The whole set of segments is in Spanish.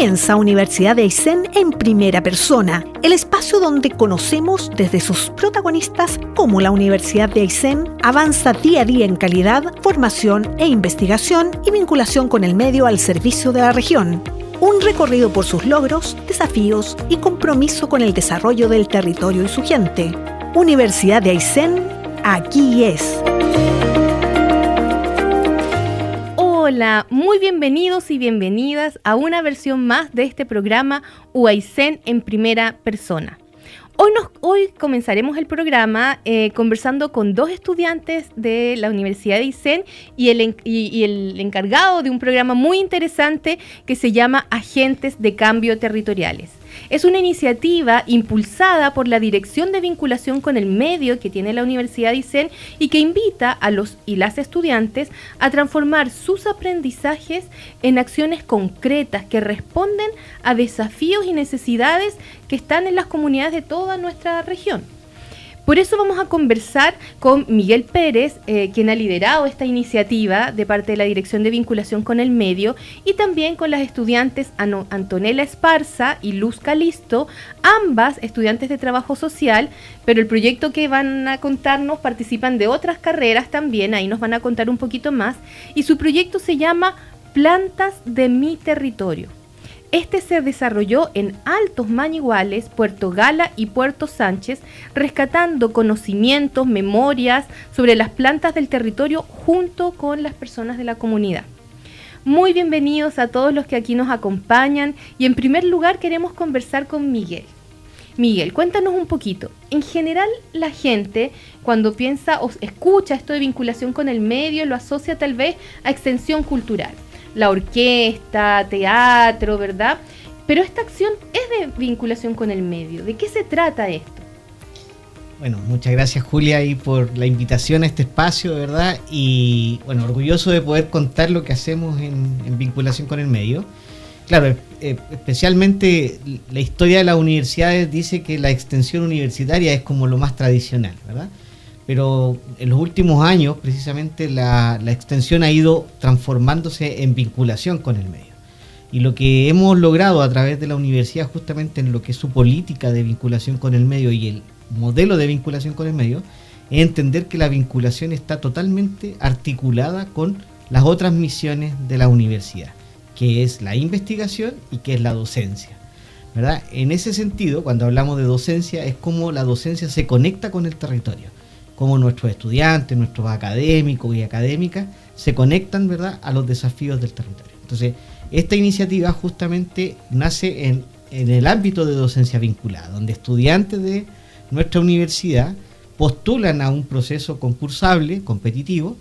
Comienza Universidad de Aysén en primera persona, el espacio donde conocemos desde sus protagonistas cómo la Universidad de Aysén avanza día a día en calidad, formación e investigación y vinculación con el medio al servicio de la región. Un recorrido por sus logros, desafíos y compromiso con el desarrollo del territorio y su gente. Universidad de Aysén, aquí es. Hola, muy bienvenidos y bienvenidas a una versión más de este programa UAYSén en primera persona. Hoy comenzaremos el programa conversando con dos estudiantes de la Universidad de Aysén y el encargado de un programa muy interesante que se llama Agentes de Cambio Territoriales. Es una iniciativa impulsada por la Dirección de Vinculación con el Medio que tiene la Universidad de Aysén y que invita a los y las estudiantes a transformar sus aprendizajes en acciones concretas que responden a desafíos y necesidades que están en las comunidades de toda nuestra región. Por eso vamos a conversar con Miguel Pérez, quien ha liderado esta iniciativa de parte de la Dirección de Vinculación con el Medio, y también con las estudiantes Antonella Esparza y Luz Calisto, ambas estudiantes de Trabajo Social, pero el proyecto que van a contarnos participan de otras carreras también, ahí nos van a contar un poquito más, y su proyecto se llama Plantas de mi Territorio. Este se desarrolló en Altos Mañiguales, Puerto Gala y Puerto Sánchez, rescatando conocimientos, memorias sobre las plantas del territorio junto con las personas de la comunidad. Muy bienvenidos a todos los que aquí nos acompañan y en primer lugar queremos conversar con Miguel. Miguel, cuéntanos un poquito. En general la gente cuando piensa o escucha esto de vinculación con el medio lo asocia tal vez a extensión cultural. La orquesta, teatro, ¿verdad? Pero esta acción es de vinculación con el medio. ¿De qué se trata esto? Bueno, muchas gracias Julia ahí por la invitación a este espacio, ¿verdad? Y bueno, orgulloso de poder contar lo que hacemos en vinculación con el medio. Claro, especialmente la historia de las universidades dice que la extensión universitaria es como lo más tradicional, ¿verdad? Pero en los últimos años, precisamente, la extensión ha ido transformándose en vinculación con el medio. Y lo que hemos logrado a través de la universidad, justamente en lo que es su política de vinculación con el medio y el modelo de vinculación con el medio, es entender que la vinculación está totalmente articulada con las otras misiones de la universidad, que es la investigación y que es la docencia, ¿verdad? En ese sentido, cuando hablamos de docencia, es como la docencia se conecta con el territorio, como nuestros estudiantes, nuestros académicos y académicas se conectan, ¿verdad?, a los desafíos del territorio. Entonces, esta iniciativa justamente nace en el ámbito de docencia vinculada, donde estudiantes de nuestra universidad postulan a un proceso concursable, competitivo,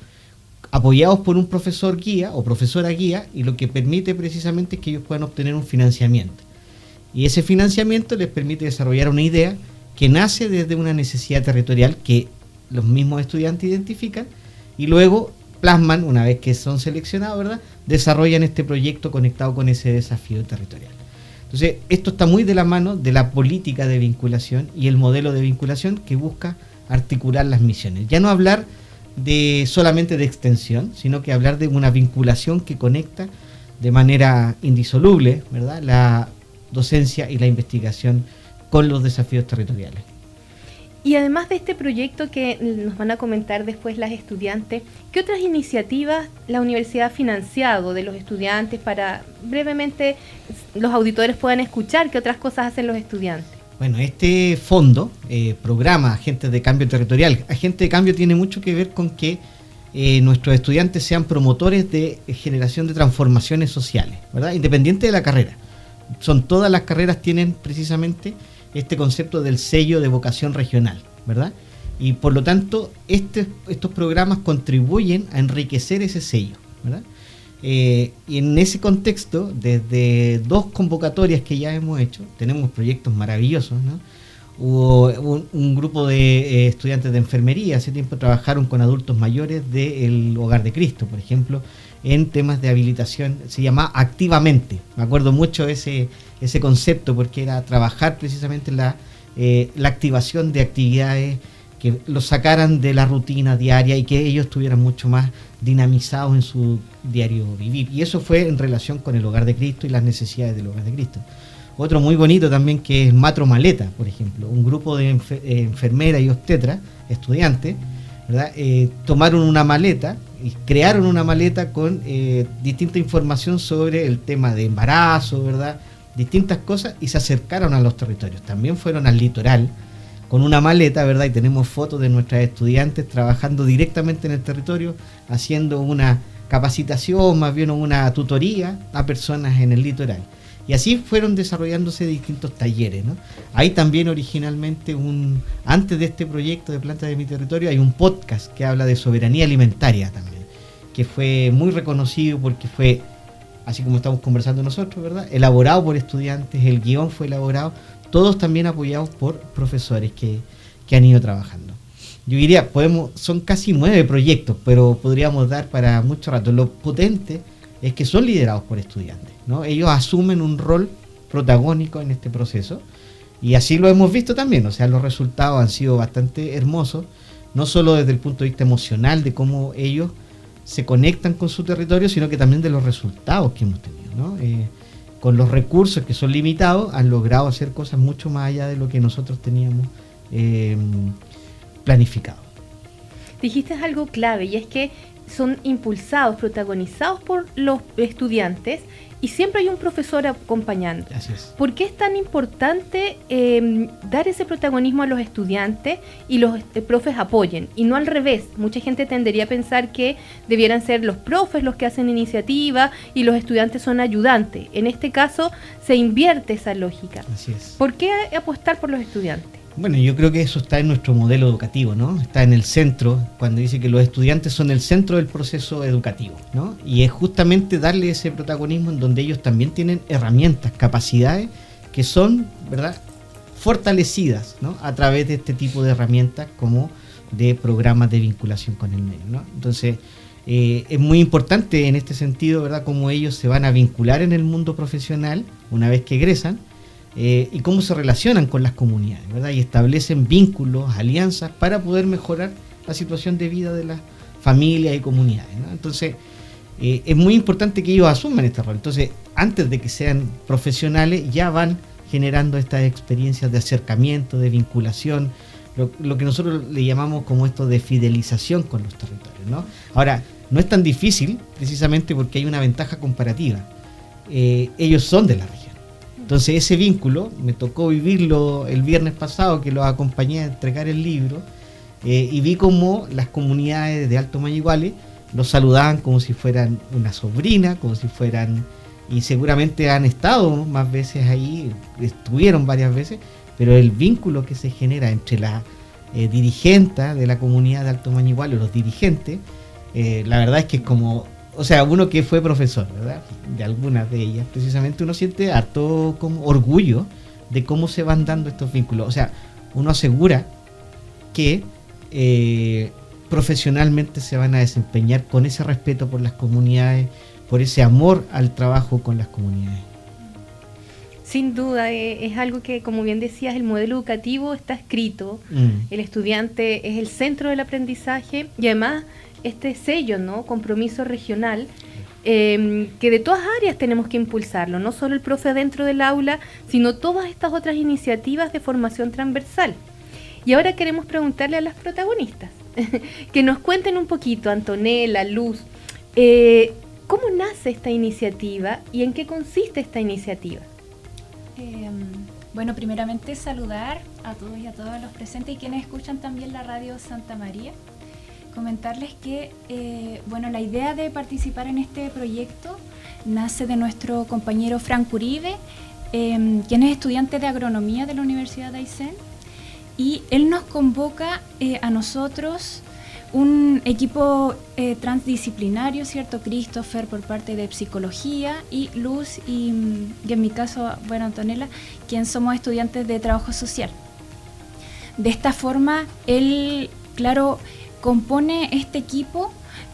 apoyados por un profesor guía o profesora guía, y lo que permite precisamente es que ellos puedan obtener un financiamiento. Y ese financiamiento les permite desarrollar una idea que nace desde una necesidad territorial que los mismos estudiantes identifican y luego plasman, una vez que son seleccionados, ¿verdad?, desarrollan este proyecto conectado con ese desafío territorial. Entonces, esto está muy de la mano de la política de vinculación y el modelo de vinculación que busca articular las misiones. Ya no hablar solamente de extensión, sino que hablar de una vinculación que conecta de manera indisoluble, ¿verdad?, la docencia y la investigación con los desafíos territoriales. Y además de este proyecto que nos van a comentar después las estudiantes, ¿qué otras iniciativas la universidad ha financiado de los estudiantes para brevemente los auditores puedan escuchar qué otras cosas hacen los estudiantes? Bueno, este fondo, programa Agentes de Cambio Territorial. Agente de Cambio tiene mucho que ver con que nuestros estudiantes sean promotores de generación de transformaciones sociales, ¿verdad?, independiente de la carrera. Todas las carreras tienen precisamente este concepto del sello de vocación regional, ¿verdad? Y por lo tanto, estos programas contribuyen a enriquecer ese sello, ¿verdad? Y en ese contexto, desde 2 convocatorias que ya hemos hecho, tenemos proyectos maravillosos, ¿no? Hubo un grupo de estudiantes de enfermería, hace tiempo trabajaron con adultos mayores del Hogar de Cristo, por ejemplo, en temas de habilitación, se llama Activamente. Me acuerdo mucho ese concepto porque era trabajar precisamente la activación de actividades que los sacaran de la rutina diaria y que ellos estuvieran mucho más dinamizados en su diario vivir. Y eso fue en relación con el Hogar de Cristo y las necesidades del Hogar de Cristo. Otro muy bonito también, que es Matro Maleta, por ejemplo, un grupo de enfermeras y obstetras, estudiantes, ¿verdad? Tomaron una maleta y crearon una maleta con distinta información sobre el tema de embarazo, ¿verdad? Distintas cosas, y se acercaron a los territorios. También fueron al litoral con una maleta, ¿verdad? Y tenemos fotos de nuestras estudiantes trabajando directamente en el territorio, haciendo una capacitación, más bien una tutoría a personas en el litoral. Y así fueron desarrollándose distintos talleres, ¿no? Hay también originalmente antes de este proyecto de Plantas de mi Territorio, hay un podcast que habla de soberanía alimentaria también, que fue muy reconocido porque fue, así como estamos conversando nosotros, ¿verdad?, elaborado por estudiantes, el guión fue elaborado, todos también apoyados por profesores que han ido trabajando. Yo diría, son casi 9 proyectos, pero podríamos dar para mucho rato. Lo potente es que son liderados por estudiantes, ¿no? Ellos asumen un rol protagónico en este proceso, y así lo hemos visto también. O sea, los resultados han sido bastante hermosos, no solo desde el punto de vista emocional de cómo ellos se conectan con su territorio, sino que también de los resultados que hemos tenido, ¿no? Con los recursos que son limitados, han logrado hacer cosas mucho más allá de lo que nosotros teníamos planificado. Dijiste algo clave, y es que son impulsados, protagonizados por los estudiantes, y siempre hay un profesor acompañando. Así es. ¿Por qué es tan importante dar ese protagonismo a los estudiantes y los profes apoyen? Y no al revés. Mucha gente tendería a pensar que debieran ser los profes los que hacen iniciativa y los estudiantes son ayudantes. En este caso se invierte esa lógica. Así es. ¿Por qué apostar por los estudiantes? Bueno, yo creo que eso está en nuestro modelo educativo, ¿no? Está en el centro, cuando dice que los estudiantes son el centro del proceso educativo, ¿no? Y es justamente darle ese protagonismo en donde ellos también tienen herramientas, capacidades que son, ¿verdad?, fortalecidas, ¿no?, a través de este tipo de herramientas como de programas de vinculación con el medio, ¿no? Entonces, es muy importante en este sentido, ¿verdad?, cómo ellos se van a vincular en el mundo profesional una vez que egresan, y cómo se relacionan con las comunidades, ¿verdad? Y establecen vínculos, alianzas para poder mejorar la situación de vida de las familias y comunidades, ¿no? Entonces, es muy importante que ellos asuman este rol. Entonces, antes de que sean profesionales, ya van generando estas experiencias de acercamiento, de vinculación, lo que nosotros le llamamos como esto de fidelización con los territorios, ¿no? Ahora, no es tan difícil, precisamente porque hay una ventaja comparativa. Ellos son de la región. Entonces ese vínculo, me tocó vivirlo el viernes pasado, que los acompañé a entregar el libro, y vi cómo las comunidades de Alto Mayiguale los saludaban como si fueran una sobrina, como si fueran, y seguramente han estado más veces ahí, estuvieron varias veces, pero el vínculo que se genera entre la dirigenta de la comunidad de Alto Mayiguale, los dirigentes, la verdad es que es como... O sea, uno que fue profesor, ¿verdad?, de algunas de ellas, precisamente uno siente harto como orgullo de cómo se van dando estos vínculos. O sea, uno asegura que profesionalmente se van a desempeñar con ese respeto por las comunidades, por ese amor al trabajo con las comunidades. Sin duda, es algo que, como bien decías, el modelo educativo está escrito, el estudiante es el centro del aprendizaje, y además este sello, ¿no?, compromiso regional, que de todas áreas tenemos que impulsarlo, no solo el profe dentro del aula, sino todas estas otras iniciativas de formación transversal. Y ahora queremos preguntarle a las protagonistas, que nos cuenten un poquito, Antonella, Luz, ¿cómo nace esta iniciativa y en qué consiste esta iniciativa? Bueno, primeramente saludar a todos y a todas los presentes y quienes escuchan también la radio Santa María. Comentarles que, la idea de participar en este proyecto nace de nuestro compañero Franco Uribe, quien es estudiante de agronomía de la Universidad de Aysén, y él nos convoca a nosotros, un equipo transdisciplinario, ¿cierto? Christopher por parte de psicología y Luz y en mi caso, Antonella, quien somos estudiantes de trabajo social. De esta forma, él, claro, compone este equipo,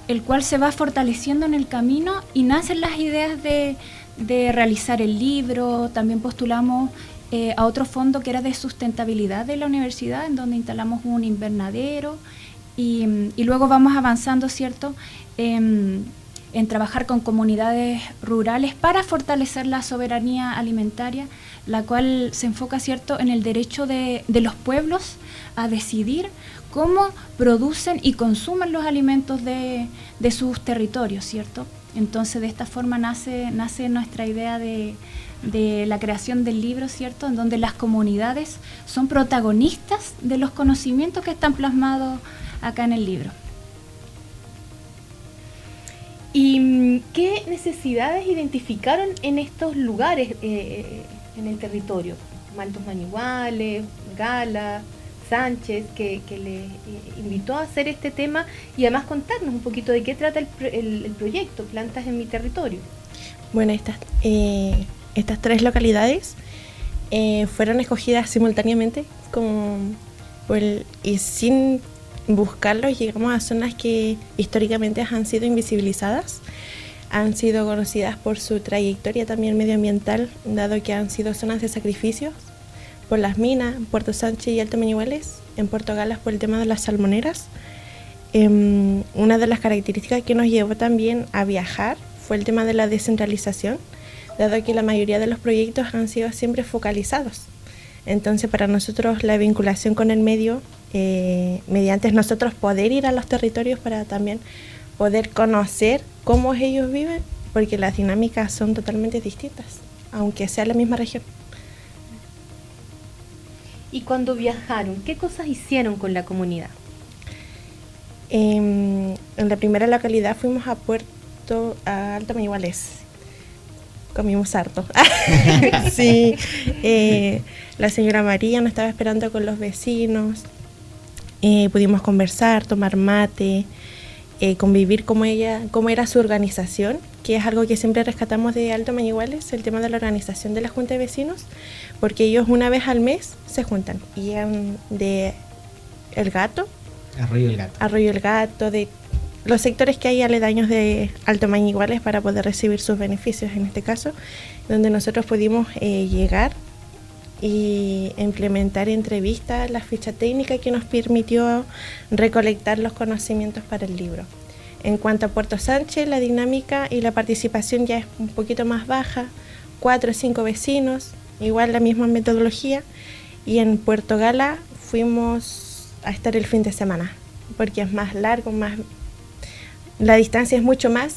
el cual se va fortaleciendo en el camino y nacen las ideas de realizar el libro. También postulamos a otro fondo que era de sustentabilidad de la universidad, en donde instalamos un invernadero y luego vamos avanzando, ¿cierto?, en trabajar con comunidades rurales para fortalecer la soberanía alimentaria, la cual se enfoca, ¿cierto?, en el derecho de los pueblos a decidir cómo producen y consumen los alimentos de sus territorios, ¿cierto? Entonces, de esta forma nace nuestra idea de la creación del libro, ¿cierto?, en donde las comunidades son protagonistas de los conocimientos que están plasmados acá en el libro. ¿Y qué necesidades identificaron en estos lugares en el territorio? Altos Mañiguales, Gala, Sánchez, que le invitó a hacer este tema y además contarnos un poquito de qué trata el proyecto Plantas en mi Territorio. Bueno, estas 3 localidades fueron escogidas simultáneamente y sin buscarlos llegamos a zonas que históricamente han sido invisibilizadas, han sido conocidas por su trayectoria también medioambiental, dado que han sido zonas de sacrificios por las minas, en Puerto Sánchez y Alto Mañiguales, en Puerto Galas por el tema de las salmoneras. Una de las características que nos llevó también a viajar fue el tema de la descentralización, dado que la mayoría de los proyectos han sido siempre focalizados. Entonces, para nosotros la vinculación con el medio, mediante nosotros poder ir a los territorios para también poder conocer cómo ellos viven, porque las dinámicas son totalmente distintas, aunque sea la misma región. Y cuando viajaron, ¿qué cosas hicieron con la comunidad? En la primera localidad fuimos a Alto Mañiguales. Comimos harto. Sí, la señora María nos estaba esperando con los vecinos. Pudimos conversar, tomar mate, convivir cómo era su organización, que es algo que siempre rescatamos de Alto Mañiguales, el tema de la organización de la Junta de Vecinos, porque ellos una vez al mes se juntan y llegan de Arroyo el Gato, de los sectores que hay aledaños de Alto Mañiguales para poder recibir sus beneficios, en este caso, donde nosotros pudimos llegar y implementar entrevistas, la ficha técnica que nos permitió recolectar los conocimientos para el libro. En cuanto a Puerto Sánchez, la dinámica y la participación ya es un poquito más baja, 4 o 5 vecinos, igual la misma metodología, y en Puerto Gala fuimos a estar el fin de semana, porque es más largo, la distancia es mucho más.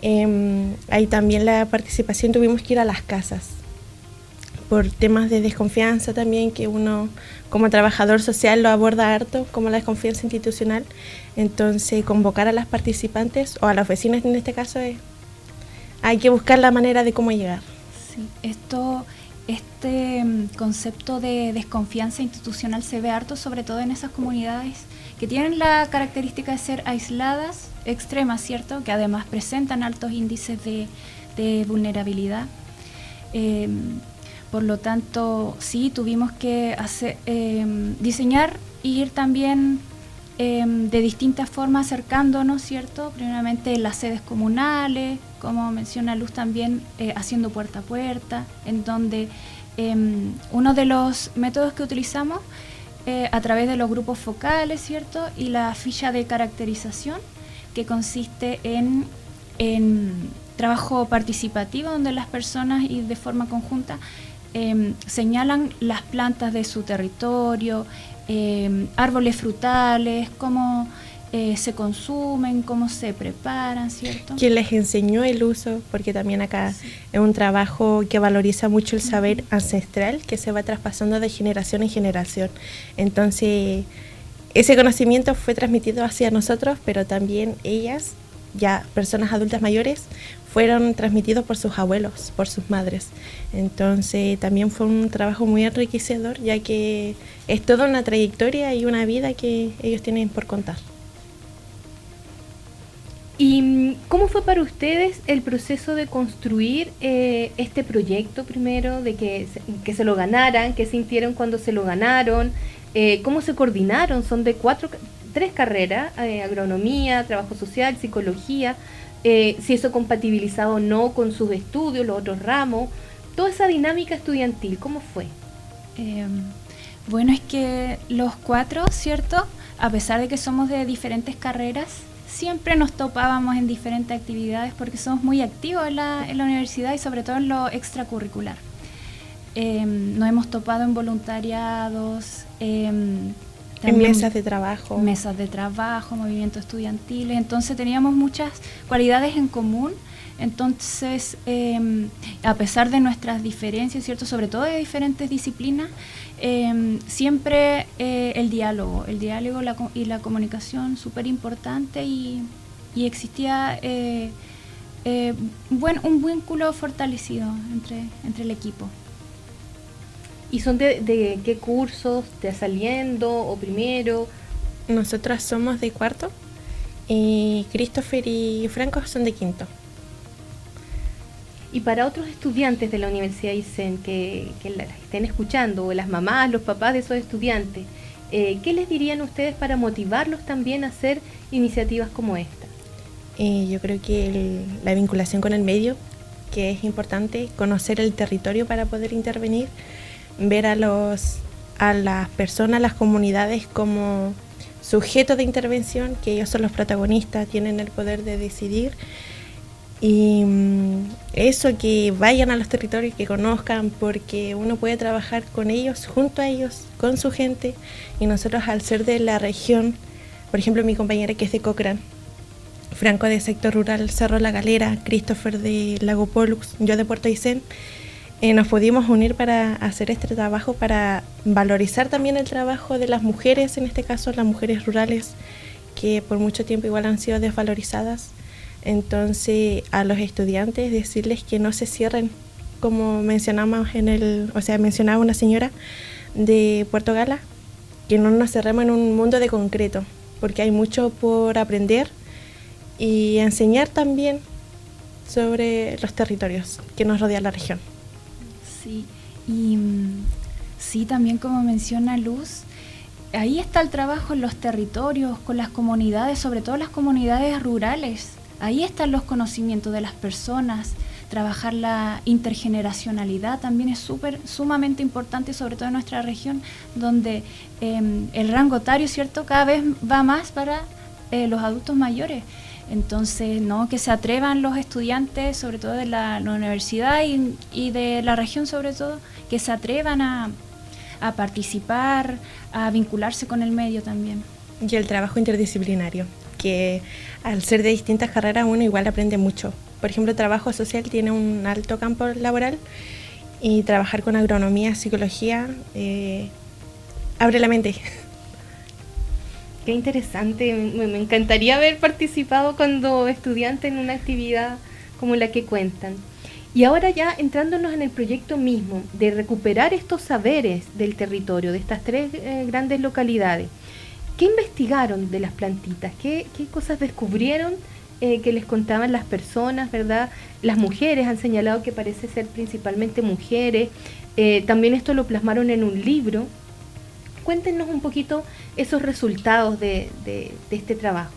Ahí también la participación tuvimos que ir a las casas, por temas de desconfianza también, que uno como trabajador social lo aborda harto, como la desconfianza institucional. Entonces, convocar a las participantes, o a los vecinos en este caso, hay que buscar la manera de cómo llegar. Sí, este concepto de desconfianza institucional se ve harto, sobre todo en esas comunidades que tienen la característica de ser aisladas, extremas, ¿cierto?, que además presentan altos índices de vulnerabilidad. Por lo tanto, sí, tuvimos que diseñar y ir también de distintas formas acercándonos, ¿cierto? Primeramente en las sedes comunales, como menciona Luz también, haciendo puerta a puerta, en donde uno de los métodos que utilizamos a través de los grupos focales, ¿cierto?, y la ficha de caracterización, que consiste en trabajo participativo, donde las personas y de forma conjunta señalan las plantas de su territorio, árboles frutales, cómo se consumen, cómo se preparan, ¿cierto? ¿Quién les enseñó el uso? Porque también acá sí, es un trabajo que valoriza mucho el saber ancestral, que se va traspasando de generación en generación. Entonces, ese conocimiento fue transmitido hacia nosotros, pero también ellas, ya personas adultas mayores, fueron transmitidos por sus abuelos, por sus madres. Entonces también fue un trabajo muy enriquecedor, ya que es toda una trayectoria y una vida que ellos tienen por contar. ¿Y cómo fue para ustedes el proceso de construir este proyecto primero, de que se lo ganaran, qué sintieron cuando se lo ganaron, cómo se coordinaron? Son de 3 carreras, agronomía, trabajo social, psicología, si eso compatibilizaba o no con sus estudios, los otros ramos, Toda esa dinámica estudiantil, ¿cómo fue? Bueno, es que los 4, ¿cierto? A pesar de que somos de diferentes carreras, siempre nos topábamos en diferentes actividades porque somos muy activos en la universidad y sobre todo en lo extracurricular. Nos hemos topado en voluntariados, en mesas de trabajo, movimientos estudiantiles, entonces teníamos muchas cualidades en común. Entonces, a pesar de nuestras diferencias, ¿cierto? Sobre todo de diferentes disciplinas, siempre el diálogo y la comunicación súper importante y existía un vínculo fortalecido entre el equipo. ¿Y son de qué cursos? ¿De saliendo o primero? Nosotras somos de 4 y Christopher y Franco son de 5º. Y para otros estudiantes de la Universidad Aysén que la estén escuchando, o las mamás, los papás de esos estudiantes, ¿qué les dirían ustedes para motivarlos también a hacer iniciativas como esta? Yo creo que la vinculación con el medio, que es importante, conocer el territorio para poder intervenir, ver a las personas, las comunidades como sujetos de intervención, que ellos son los protagonistas, tienen el poder de decidir. Y eso, que vayan a los territorios, que conozcan, porque uno puede trabajar con ellos, junto a ellos, con su gente. Y nosotros, al ser de la región, por ejemplo, mi compañera que es de Cochrane, Franco de sector rural Cerro La Galera, Christopher de Lago Pollux, yo de Puerto Aysén, nos pudimos unir para hacer este trabajo, para valorizar también el trabajo de las mujeres, en este caso las mujeres rurales, que por mucho tiempo igual han sido desvalorizadas. Entonces, a los estudiantes decirles que no se cierren, como mencionaba una señora de Puerto Gala, que no nos cerremos en un mundo de concreto, porque hay mucho por aprender y enseñar también sobre los territorios que nos rodean la región. Sí, y sí, también como menciona Luz, ahí está el trabajo en los territorios, con las comunidades, sobre todo las comunidades rurales. Ahí están los conocimientos de las personas. Trabajar la intergeneracionalidad también es sumamente importante, sobre todo en nuestra región, donde el rango etario, ¿cierto?, cada vez va más para los adultos mayores. Entonces, que se atrevan los estudiantes, sobre todo de la universidad y de la región sobre todo, que se atrevan a participar, a vincularse con el medio también. Y el trabajo interdisciplinario, que al ser de distintas carreras uno igual aprende mucho. Por ejemplo, trabajo social tiene un alto campo laboral y trabajar con agronomía, psicología, abre la mente. Qué interesante, me encantaría haber participado cuando estudiante en una actividad como la que cuentan. Y ahora ya entrándonos en el proyecto mismo, de recuperar estos saberes del territorio, de estas 3 grandes localidades, ¿qué investigaron de las plantitas? ¿Qué cosas descubrieron que les contaban las personas, verdad? Las mujeres han señalado que parece ser principalmente mujeres. También esto lo plasmaron en un libro. Cuéntenos un poquito esos resultados de este trabajo.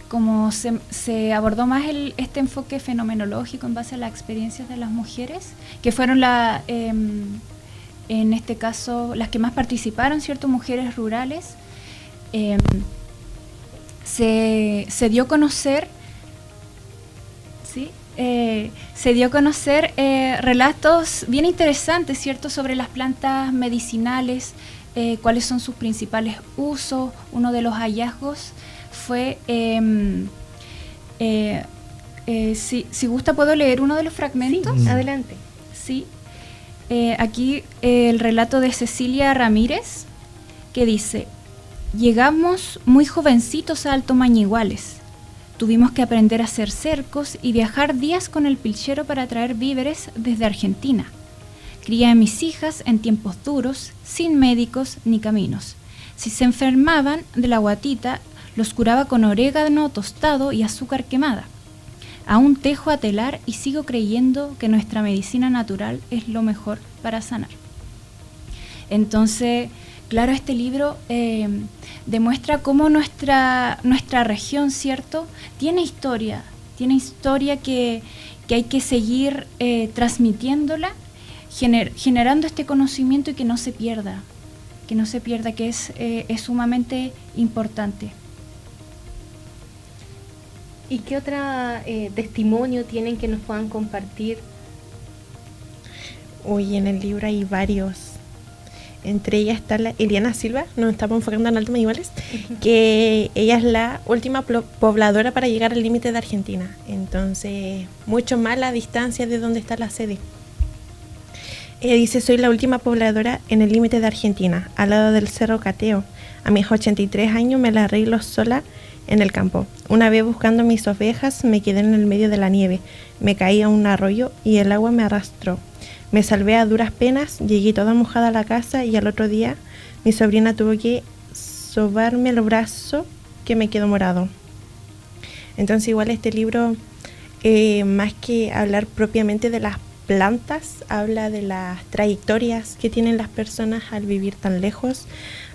Como se abordó más este enfoque fenomenológico en base a las experiencias de las mujeres, que fueron en este caso las que más participaron, ¿cierto?, mujeres rurales, se dio a conocer, ¿sí? Se dio a conocer relatos bien interesantes, ¿cierto?, sobre las plantas medicinales, cuáles son sus principales usos. Uno de los hallazgos fue, si gusta puedo leer uno de los fragmentos. Sí, adelante. Sí, aquí el relato de Cecilia Ramírez, que dice: llegamos muy jovencitos a Alto Mañiguales. Tuvimos que aprender a hacer cercos y viajar días con el pilchero para traer víveres desde Argentina. Crié a mis hijas en tiempos duros, sin médicos ni caminos. Si se enfermaban de la guatita, los curaba con orégano tostado y azúcar quemada. Aún tejo a telar y sigo creyendo que nuestra medicina natural es lo mejor para sanar. Entonces, claro, este libro demuestra cómo nuestra región, ¿cierto?, tiene historia, tiene historia que hay que seguir transmitiéndola, generando este conocimiento y que no se pierda, que es sumamente importante. ¿Y qué otro testimonio tienen que nos puedan compartir? Uy, en el libro hay varios. Entre ellas está la Eliana Silva, nos estamos enfocando en Alto Mañiguales, que ella es la última pobladora para llegar al límite de Argentina. Entonces, mucho más la distancia de donde está la sede. Ella dice: soy la última pobladora en el límite de Argentina, al lado del Cerro Cateo. A mis 83 años me la arreglo sola en el campo. Una vez buscando mis ovejas me quedé en el medio de la nieve. Me caí a un arroyo y el agua me arrastró. Me salvé a duras penas, llegué toda mojada a la casa y al otro día mi sobrina tuvo que sobarme el brazo que me quedó morado. Entonces igual este libro, más que hablar propiamente de las plantas, habla de las trayectorias que tienen las personas al vivir tan lejos,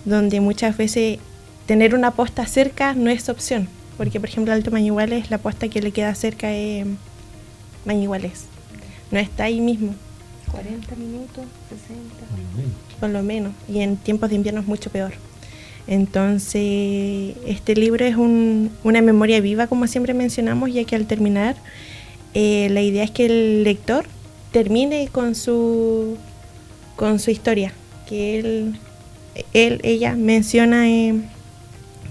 donde muchas veces tener una posta cerca no es opción, porque por ejemplo Alto Mañiguales, la posta que le queda cerca es Mañiguales, no está ahí mismo. 40 minutos, 60. Por lo menos, y en tiempos de invierno es mucho peor. Entonces, este libro es una memoria viva, como siempre mencionamos, ya que al terminar, la idea es que el lector termine con su historia, que ella menciona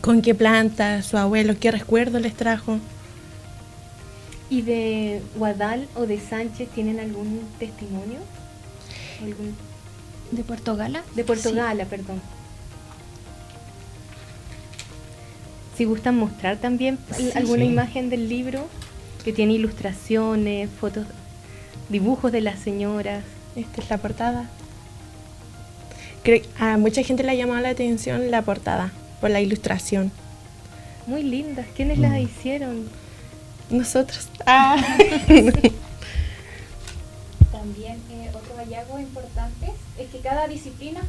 con qué planta, su abuelo, qué recuerdo les trajo. ¿Y de Guadal o de Sánchez tienen algún testimonio? ¿De Puerto Gala? De Puerto Sí. Gala, perdón. Si gustan mostrar también alguna imagen del libro que tiene ilustraciones, fotos, dibujos de las señoras. Esta es la portada. Creo que a mucha gente le ha llamado la atención la portada por la ilustración. Muy lindas. ¿Quiénes las hicieron? Nosotros. También otro hallazgo importante es que cada disciplina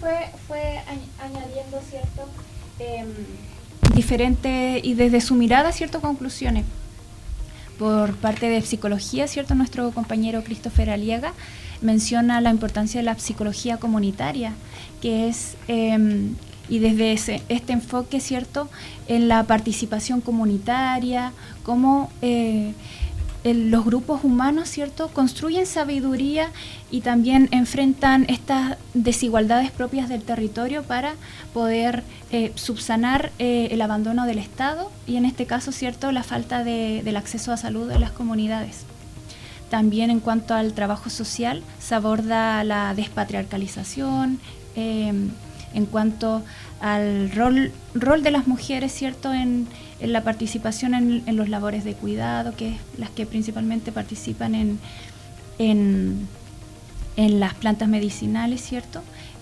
fue añadiendo diferentes y desde su mirada conclusiones. Por parte de psicología, nuestro compañero Christopher Aliaga menciona la importancia de la psicología comunitaria, que es y desde este enfoque, en la participación comunitaria, cómo los grupos humanos, construyen sabiduría y también enfrentan estas desigualdades propias del territorio para poder subsanar el abandono del Estado y en este caso, la falta del acceso a salud de las comunidades. También en cuanto al trabajo social, se aborda la despatriarcalización, en cuanto al rol de las mujeres, en la participación en los labores de cuidado, que es las que principalmente participan en las plantas medicinales,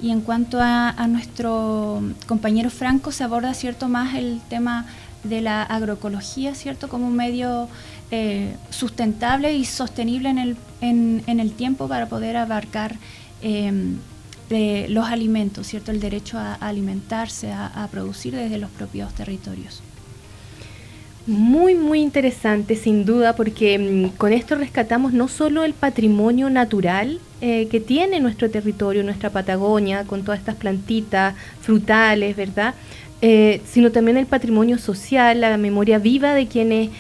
Y en cuanto a nuestro compañero Franco, se aborda, más el tema de la agroecología, como un medio sustentable y sostenible en el tiempo para poder abarcar de los alimentos, el derecho a alimentarse, a producir desde los propios territorios. Muy, muy interesante, sin duda, porque con esto rescatamos no solo el patrimonio natural que tiene nuestro territorio, nuestra Patagonia, con todas estas plantitas, frutales, ¿verdad? Sino también el patrimonio social, la memoria viva de quienes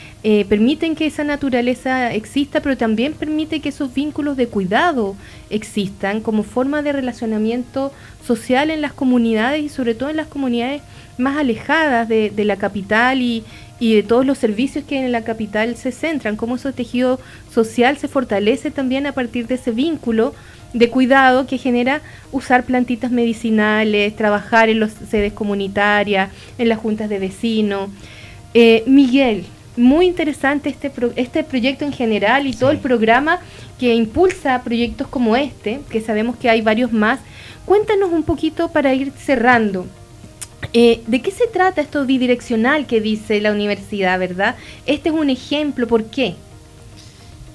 permiten que esa naturaleza exista, pero también permite que esos vínculos de cuidado existan como forma de relacionamiento social en las comunidades y sobre todo en las comunidades más alejadas de la capital y de todos los servicios que en la capital se centran, cómo ese tejido social se fortalece también a partir de ese vínculo de cuidado que genera usar plantitas medicinales, trabajar en las sedes comunitarias, en las juntas de vecinos. Miguel, muy interesante este proyecto en general y todo el programa que impulsa proyectos como este, que sabemos que hay varios más. Cuéntanos un poquito para ir cerrando. ¿De qué se trata esto bidireccional que dice la universidad, verdad? Este es un ejemplo, ¿por qué?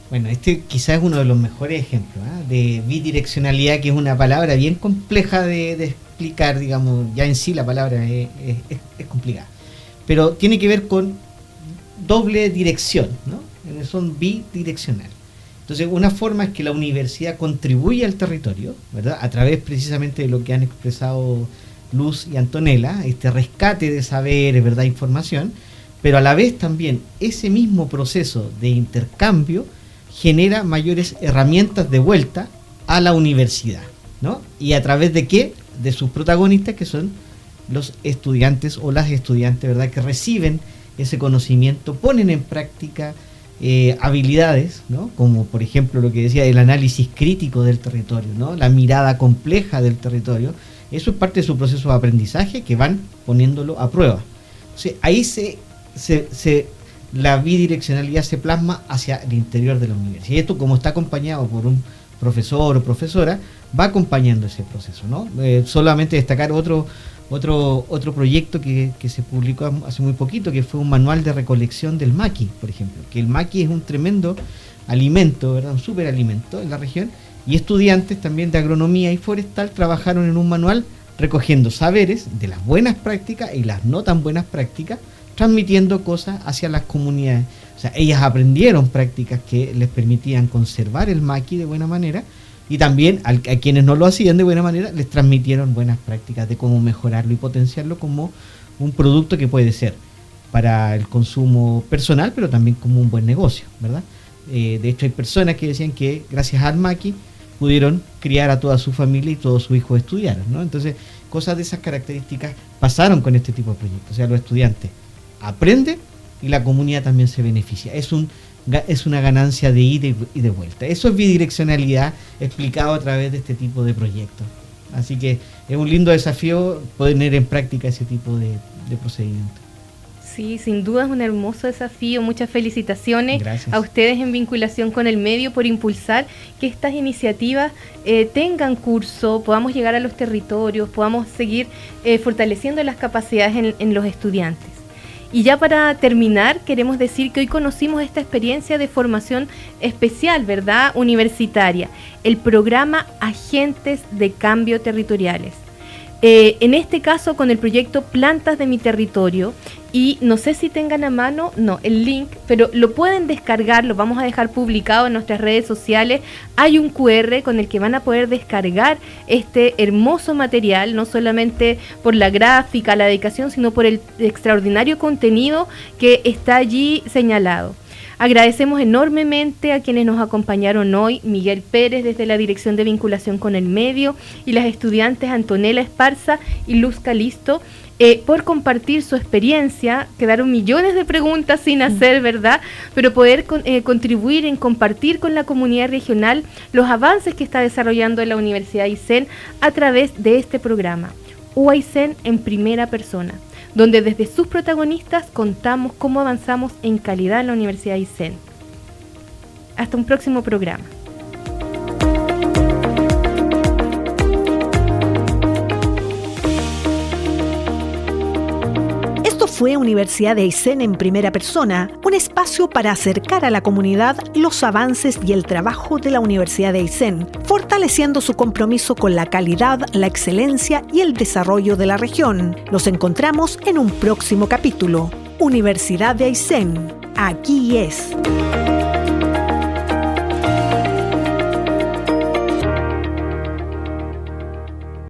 Bueno, este quizás es uno de los mejores ejemplos de bidireccionalidad, que es una palabra bien compleja de explicar, digamos, ya en sí la palabra es complicada. Pero tiene que ver con doble dirección, ¿no? son bidireccionales. Entonces, una forma es que la universidad contribuya al territorio, ¿verdad? A través precisamente de lo que han expresado Luz y Antonella, este rescate de saberes, ¿verdad? Información, pero a la vez también ese mismo proceso de intercambio genera mayores herramientas de vuelta a la universidad, ¿no? ¿Y a través de qué? De sus protagonistas, que son los estudiantes o las estudiantes, ¿verdad? Que reciben ese conocimiento, ponen en práctica habilidades, ¿no? Como por ejemplo lo que decía, el análisis crítico del territorio, ¿no? La mirada compleja del territorio. Eso es parte de su proceso de aprendizaje que van poniéndolo a prueba. Entonces, ahí la bidireccionalidad se plasma hacia el interior de la universidad. Y esto, como está acompañado por un profesor o profesora, va acompañando ese proceso, ¿no? Solamente destacar otro proyecto que se publicó hace muy poquito, que fue un manual de recolección del maqui, por ejemplo. Que el maqui es un tremendo alimento, ¿verdad? Un superalimento en la región. Y estudiantes también de agronomía y forestal trabajaron en un manual recogiendo saberes de las buenas prácticas y las no tan buenas prácticas, transmitiendo cosas hacia las comunidades. O sea, ellas aprendieron prácticas que les permitían conservar el maqui de buena manera, y también a quienes no lo hacían de buena manera les transmitieron buenas prácticas de cómo mejorarlo y potenciarlo como un producto que puede ser para el consumo personal, pero también como un buen negocio, ¿verdad? De hecho, hay personas que decían que gracias al maqui pudieron criar a toda su familia y todos sus hijos estudiaron, ¿no? Entonces, cosas de esas características pasaron con este tipo de proyectos. O sea, los estudiantes aprenden y la comunidad también se beneficia. Es una ganancia de ida y de vuelta. Eso es bidireccionalidad explicado a través de este tipo de proyectos. Así que es un lindo desafío poner en práctica ese tipo de procedimientos. Sí, sin duda es un hermoso desafío. Muchas felicitaciones. Gracias. A ustedes en vinculación con el medio por impulsar que estas iniciativas tengan curso, podamos llegar a los territorios, podamos seguir fortaleciendo las capacidades en los estudiantes. Y ya para terminar, queremos decir que hoy conocimos esta experiencia de formación especial, ¿verdad? Universitaria, el programa Agentes de Cambio Territoriales. En este caso con el proyecto Plantas de mi Territorio, y no sé si tengan a mano, el link, pero lo pueden descargar, lo vamos a dejar publicado en nuestras redes sociales. Hay un QR con el que van a poder descargar este hermoso material, no solamente por la gráfica, la dedicación, sino por el extraordinario contenido que está allí señalado. Agradecemos enormemente a quienes nos acompañaron hoy, Miguel Pérez desde la Dirección de Vinculación con el Medio y las estudiantes Antonella Esparza y Luz Calisto, por compartir su experiencia. Quedaron millones de preguntas sin hacer, ¿verdad? Pero poder contribuir en compartir con la comunidad regional los avances que está desarrollando la Universidad Aysén a través de este programa, UAYCén en primera persona, donde desde sus protagonistas contamos cómo avanzamos en calidad en la Universidad Aysén. Hasta un próximo programa. Esto fue Universidad de Aysén en primera persona, un espacio para acercar a la comunidad los avances y el trabajo de la Universidad de Aysén, fortaleciendo su compromiso con la calidad, la excelencia y el desarrollo de la región. Nos encontramos en un próximo capítulo. Universidad de Aysén, aquí es.